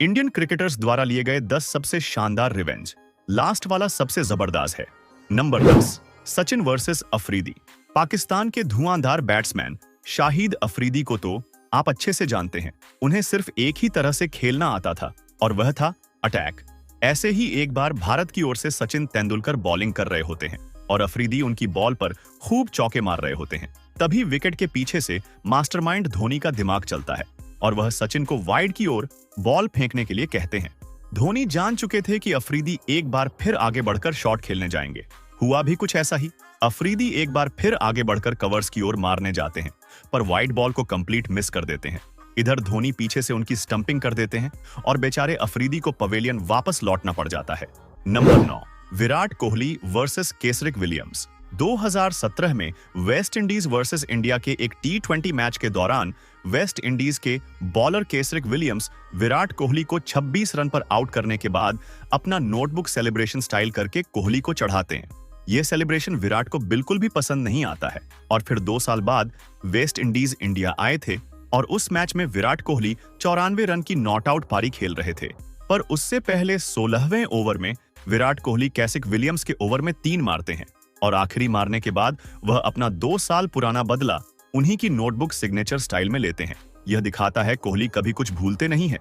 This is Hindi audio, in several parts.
इंडियन क्रिकेटर्स द्वारा लिए गए 10 सबसे शानदार रिवेंज। लास्ट वाला सबसे जबरदस्त है। Number 10, Sachin versus Afridi. पाकिस्तान के धुआंधार बैट्समैन शाहिद अफरीदी को तो आप अच्छे से जानते हैं। उन्हें सिर्फ एक ही तरह से खेलना आता था और वह था अटैक। ऐसे ही एक बार भारत की ओर से सचिन तेंदुलकर बॉलिंग कर रहे होते हैं और अफरीदी उनकी बॉल पर खूब चौके मार रहे होते हैं। तभी विकेट के पीछे से मास्टरमाइंड धोनी का दिमाग चलता है और वह सचिन को वाइड की ओर बॉल फेंकने के लिए कहते हैं। धोनी जान चुके थे कि अफरीदी एक बार फिर आगे बढ़कर शॉट खेलने जाएंगे। हुआ भी कुछ ऐसा ही। अफरीदी एक बार फिर आगे बढ़कर कवर्स की ओर मारने जाते हैं, पर वाइड बॉल को कंप्लीट मिस कर देते हैं। इधर धोनी पीछे से उनकी स्टंपिंग कर देते हैं और बेचारे अफरीदी को पवेलियन वापस लौटना पड़ जाता है। Number 9, Virat Kohli versus Kesrick Williams. 2017 में वेस्ट इंडीज वर्सेस इंडिया के एक T20 मैच के दौरान वेस्ट इंडीज के बॉलर केसरिक विलियम्स विराट कोहली को 26 रन पर आउट करने के बाद अपना नोटबुक सेलिब्रेशन स्टाइल करके कोहली को चढ़ाते हैं। यह सेलिब्रेशन विराट को बिल्कुल भी पसंद नहीं आता है और फिर 2 साल बाद वेस्ट इंडीज इंडिया आए थे और उस मैच में विराट कोहली 94 रन की नॉट आउट पारी खेल रहे थे, पर उससे पहले 16वें ओवर में विराट कोहली केसरिक विलियम्स के ओवर में 3 मारते हैं और आखिरी मारने के बाद वह अपना 2 साल पुराना बदला उन्हीं की नोटबुक सिग्नेचर स्टाइल में लेते हैं। यह दिखाता है कोहली कभी कुछ भूलते नहीं है,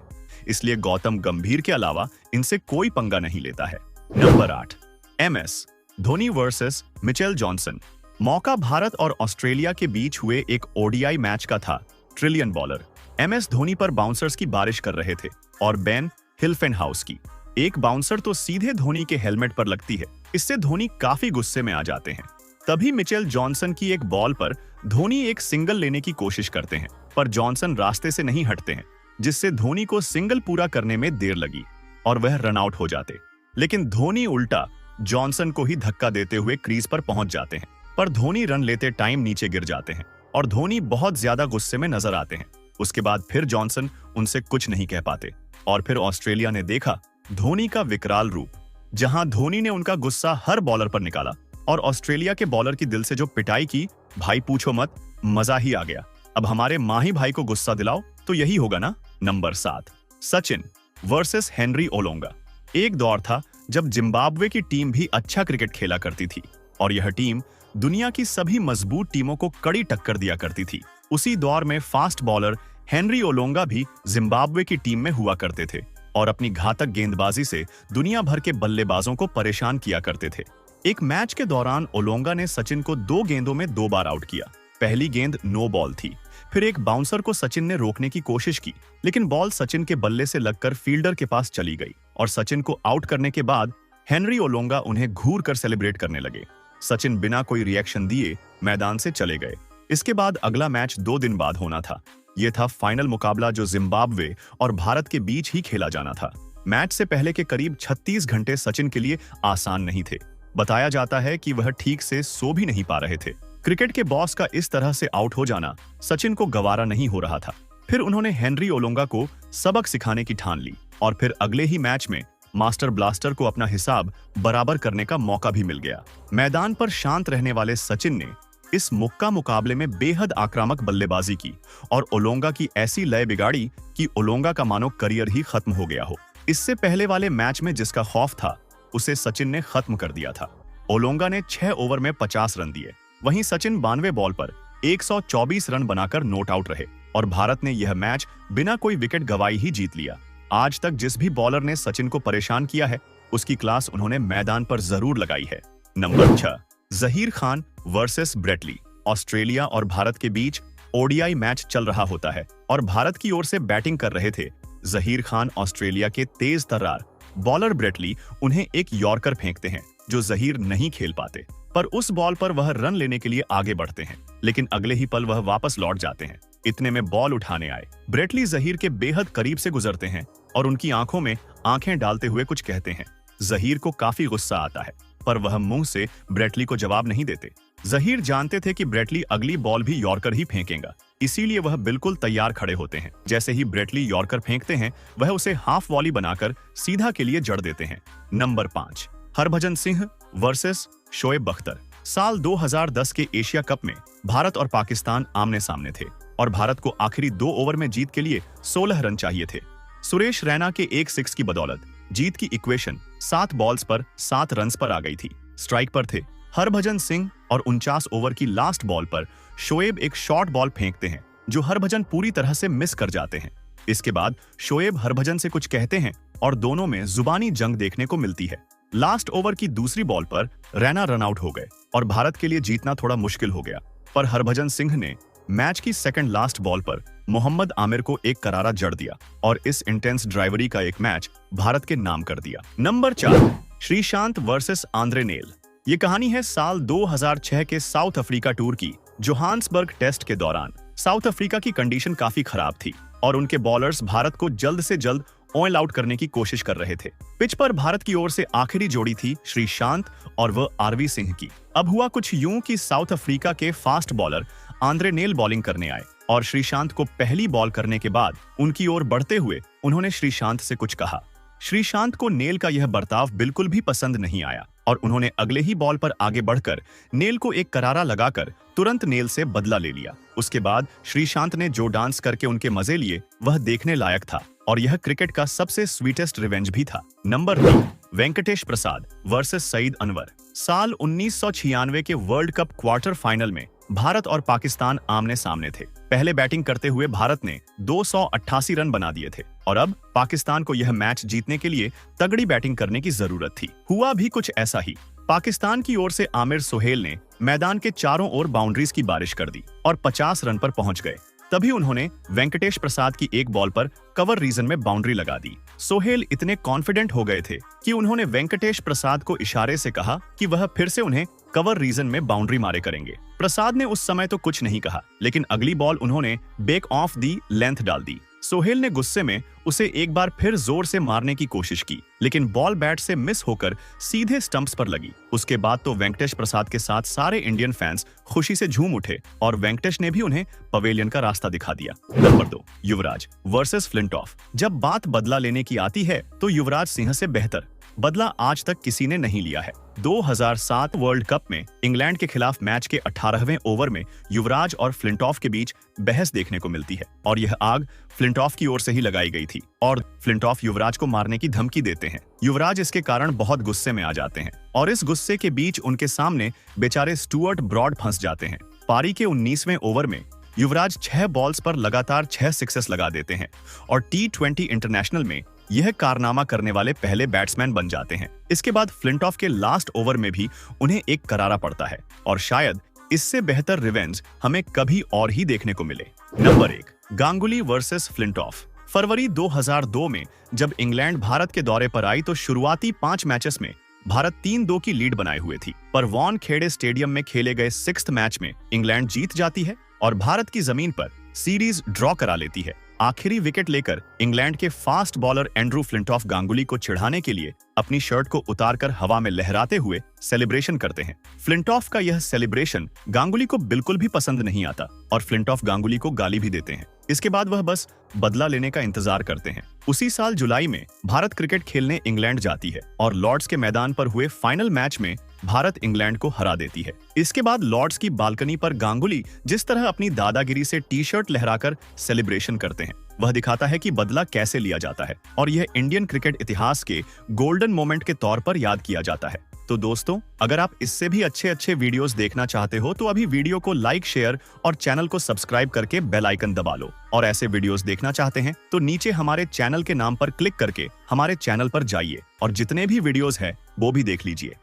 इसलिए गौतम गंभीर के अलावा इनसे कोई पंगा नहीं लेता है। Number 8, MS Dhoni versus Mitchell Johnson. मौका भारत और ऑस्ट्रेलिया के बीच हुए एक ODI मैच का था। ट्रिलियन बॉलर MS धोनी पर बाउंसर्स की बारिश कर रहे थे और बेन हिल्फेनहाउस की एक बाउंसर तो सीधे धोनी के हेलमेट पर लगती है। इससे धोनी काफी गुस्से में आ जाते हैं। तभी मिचेल जॉनसन की एक बॉल पर धोनी एक सिंगल लेने की कोशिश करते हैं, पर जॉनसन रास्ते से नहीं हटते हैं, जिससे धोनी को सिंगल पूरा करने में देर लगी और वह रन आउट हो जाते। लेकिन धोनी उल्टा जॉनसन को ही धक्का देते हुए क्रीज पर पहुंच जाते हैं, पर धोनी रन लेते टाइम नीचे गिर जाते हैं और धोनी बहुत ज्यादा गुस्से में नजर आते हैं। उसके बाद फिर जॉनसन उनसे कुछ नहीं कह पाते और फिर ऑस्ट्रेलिया ने देखा धोनी का विकराल रूप, जहां धोनी ने उनका गुस्सा हर बॉलर पर निकाला और ऑस्ट्रेलिया के बॉलर की दिल से जो पिटाई की, भाई पूछो मत, मजा ही आ गया। अब हमारे माही भाई को गुस्सा दिलाओ तो यही होगा ना। Number 7, Sachin versus Henry Olonga. एक दौर था जब जिम्बाब्वे की टीम भी अच्छा क्रिकेट खेला करती थी और यह टीम दुनिया की सभी मजबूत टीमों को कड़ी टक्कर दिया करती थी। उसी दौर में फास्ट बॉलर हेनरी ओलोंगा भी जिम्बाब्वे की टीम में हुआ करते थे और अपनी घातक गेंदबाजी से दुनिया भर के बल्लेबाजों को परेशान किया करते थे। एक मैच के दौरान ओलोंगा ने सचिन को 2 गेंदों में 2 बार आउट किया। पहली गेंद नो बॉल थी, फिर एक बाउंसर को सचिन ने रोकने की कोशिश की, लेकिन बॉल सचिन के बल्ले से लगकर फील्डर के पास चली गई और सचिन को आउट करने के बाद हेनरी ओलोंगा उन्हें घूर कर सेलिब्रेट करने लगे। सचिन बिना कोई रिएक्शन दिए मैदान से चले गए। इसके बाद अगला मैच 2 दिन बाद होना था। यह था फाइनल मुकाबला जो जिम्बाब्वे और भारत के बीच ही खेला जाना था। मैच से पहले के करीब 36 घंटे सचिन के लिए आसान नहीं थे। बताया जाता है कि वह ठीक से सो भी नहीं पा रहे थे। क्रिकेट के बॉस का इस तरह से आउट हो जाना सचिन को गवारा नहीं हो रहा था। फिर उन्होंने हेनरी ओलोंगा को सबक सिखाने की ठान ली और फिर अगले ही मैच में मास्टर ब्लास्टर को अपना हिसाब बराबर करने का मौका भी मिल गया। मैदान पर शांत रहने वाले सचिन ने इस मुक्का मुकाबले में बेहद आक्रामक बल्लेबाजी की और ओलोंगा की ऐसी लय बिगाड़ी कि ओलोंगा का मानो करियर ही खत्म हो गया हो। इससे पहले वाले मैच में जिसका खौफ था उसे सचिन ने खत्म कर दिया था। ओलोंगा ने 6 ओवर में 50 रन दिए, वहीं सचिन 92 बॉल पर 124 रन बनाकर नॉट आउट रहे और भारत ने यह मैच बिना कोई विकेट गंवाई ही जीत लिया। आज तक जिस भी बॉलर ने सचिन को परेशान किया है उसकी क्लास उन्होंने मैदान पर जरूर लगाई है। Number 6, Zaheer Khan versus Brett Lee. Australia और भारत के बीच ODI मैच चल रहा होता है और भारत की ओर से बैटिंग कर रहे थे जहीर खान। ऑस्ट्रेलिया के तेज तर्रार बॉलर ब्रेटली उन्हें एक यॉर्कर फेंकते हैं जो जहीर नहीं खेल पाते, पर उस बॉल पर वह रन लेने के लिए आगे बढ़ते हैं, लेकिन अगले ही पल वह वापस लौट जाते हैं। इतने में बॉल उठाने आए ब्रेटली जहीर के बेहद करीब से गुजरते हैं और उनकी आंखों में आंखें डालते हुए कुछ कहते हैं। जहीर को काफी गुस्सा आता है, पर वह मुंह से ब्रेटली को जवाब नहीं देते। जहीर जानते थे कि ब्रेटली अगली बॉल भी यॉर्कर ही फेंकेगा, इसीलिए वह बिल्कुल तैयार खड़े होते हैं। जैसे ही ब्रेटली यॉर्कर फेंकते हैं वह उसे हाफ वॉली बनाकर सीधा के लिए जड़ देते हैं। Number 5, Harbhajan Singh versus Shoaib Akhtar. साल 2010 के एशिया कप में भारत और पाकिस्तान आमने सामने थे और भारत को आखिरी 2 ओवर में जीत के लिए 16 रन चाहिए थे। सुरेश रैना के एक सिक्स की बदौलत जीत की इक्वेशन 7 बॉल्स पर 7 रन्स पर आ गई थी। स्ट्राइक पर थे हरभजन सिंह और 49 ओवर की लास्ट बॉल पर शोएब एक शॉर्ट बॉल फेंकते हैं जो हरभजन पूरी तरह से मिस कर जाते हैं। इसके बाद शोएब हरभजन से कुछ कहते हैं और दोनों में जुबानी जंग देखने को मिलती है। लास्ट ओवर की दूसरी बॉल पर रैना रन आउट हो गए और भारत के लिए जीतना थोड़ा मुश्किल हो गया, पर हरभजन सिंह ने मैच की सेकंड लास्ट बॉल पर मोहम्मद आमिर को एक करारा जड़ दिया और इस इंटेंस ड्राइवरी का एक मैच भारत के नाम कर दिया। Number 4, Sreesanth versus Andre nail. ये कहानी है साल 2006 के साउथ अफ्रीका टूर की। जोहान्सबर्ग टेस्ट के दौरान साउथ अफ्रीका की कंडीशन काफी खराब थी और उनके बॉलर्स भारत को जल्द से जल्द ऑयल आउट करने की कोशिश कर रहे थे। पिच पर भारत की ओर से आखिरी जोड़ी थी श्रीशांत और वह आरवी सिंह की। अब हुआ कुछ यूं कि साउथ अफ्रीका के fast bowler Andre nail bowling करने आए और श्रीशांत को पहली बॉल करने के बाद उनकी ओर बढ़ते हुए उन्होंने श्रीशांत से कुछ कहा। श्रीशांत को नेल का यह बर्ताव बिल्कुल भी पसंद नहीं आया और उन्होंने अगले ही बॉल पर आगे बढ़कर नेल को एक करारा लगाकर तुरंत नेल से बदला ले लिया। उसके बाद श्रीशांत ने जो डांस करके उनके मजे लिए वह देखने लायक था और यह क्रिकेट का सबसे स्वीटेस्ट रिवेंज भी था। नंबर 3, वेंकटेश प्रसाद वर्सेस सईद अनवर। साल 1996 के वर्ल्ड कप क्वार्टर फाइनल में भारत और पाकिस्तान आमने सामने थे। पहले बैटिंग करते हुए भारत ने 288 रन बना दिए थे और अब पाकिस्तान को यह मैच जीतने के लिए तगड़ी बैटिंग करने की जरूरत थी। हुआ भी कुछ ऐसा ही। पाकिस्तान की ओर से आमिर सोहेल ने मैदान के चारों ओर बाउंड्रीज की बारिश कर दी और 50 रन पर पहुंच गए। तभी उन्होंने वेंकटेश प्रसाद की एक बॉल पर कवर रीजन में बाउंड्री लगा दी। सोहेल इतने कॉन्फिडेंट हो गए थे कि उन्होंने वेंकटेश प्रसाद को इशारे से कहा कि वह फिर से उन्हें कवर रीजन में बाउंड्री मारे करेंगे। प्रसाद ने उस समय तो कुछ नहीं कहा, लेकिन अगली बॉल उन्होंने बैक ऑफ दी लेंथ डाल दी। सोहेल ने गुस्से में उसे एक बार फिर जोर से मारने की कोशिश की, लेकिन बॉल बैट से मिस होकर सीधे स्टंप्स पर लगी। उसके बाद तो वेंकटेश प्रसाद के साथ सारे इंडियन फैंस खुशी से झूम उठे और वेंकटेश ने भी उन्हें पवेलियन का रास्ता दिखा दिया। नंबर 2, युवराज वर्सेस फ्लिंटॉफ। जब बात बदला लेने की आती है तो युवराज सिंह से बेहतर बदला आज तक किसी ने नहीं लिया है। 2007 वर्ल्ड कप में इंग्लैंड के खिलाफ मैच के 18वें ओवर में युवराज और फ्लिंटॉफ के बीच बहस देखने को मिलती है और यह आग फ्लिंटॉफ की ओर से ही लगाई गई थी और फ्लिंटॉफ युवराज को मारने की धमकी देते हैं। युवराज इसके कारण बहुत गुस्से में आ जाते हैं और इस गुस्से के बीच उनके सामने बेचारे स्टुअर्ट ब्रॉड फंस जाते हैं। पारी के 19वें ओवर में युवराज 6 बॉल्स पर लगातार 6 सिक्सेस लगा देते हैं और T20 इंटरनेशनल में यह कारनामा करने वाले पहले बैट्समैन बन जाते हैं। इसके बाद फ्लिंटॉफ के लास्ट ओवर में भी उन्हें एक करारा पड़ता है और शायद इससे बेहतर रिवेंज हमें कभी और ही देखने को मिले। Number 1, Ganguly versus Flintoff. फरवरी 2002 में जब इंग्लैंड भारत के दौरे पर आई तो शुरुआती 5 मैचेस में भारत 3-2 की लीड बनाए हुए थी, पर वानखेड़े स्टेडियम में खेले गए 6th मैच में इंग्लैंड जीत जाती है और भारत की जमीन पर सीरीज ड्रॉ करा लेती है। आखिरी विकेट लेकर इंग्लैंड के fast bowler Andrew Flintoff Ganguly को चिढ़ाने के लिए अपनी शर्ट को उतारकर हवा में लहराते हुए सेलिब्रेशन करते हैं। फ्लिंटॉफ का यह सेलिब्रेशन गांगुली को बिल्कुल भी पसंद नहीं आता और फ्लिंटॉफ गांगुली को गाली भी देते हैं। इसके बाद वह बस बदला लेने का इंतजार करते हैं। उसी साल जुलाई में भारत क्रिकेट खेलने इंग्लैंड जाती है और लॉर्ड्स के मैदान पर हुए फाइनल मैच में भारत इंग्लैंड को हरा देती है। इसके बाद लॉर्ड्स की बालकनी पर गांगुली जिस तरह अपनी दादागिरी से टी-शर्ट लहराकर सेलिब्रेशन करते हैं, वह दिखाता है कि बदला कैसे लिया जाता है और यह इंडियन क्रिकेट इतिहास के गोल्डन मोमेंट के तौर पर याद किया जाता है। तो दोस्तों, अगर आप इससे भी अच्छे वीडियोस देखना चाहते हो तो अभी वीडियो को लाइक, शेयर और चैनल को सब्सक्राइब करके बेल आइकन दबा लो। और ऐसे वीडियोस देखना चाहते हैं तो नीचे हमारे चैनल के नाम पर क्लिक करके हमारे चैनल पर जाइए और जितने भी वीडियोस हैं वो भी देख लीजिए।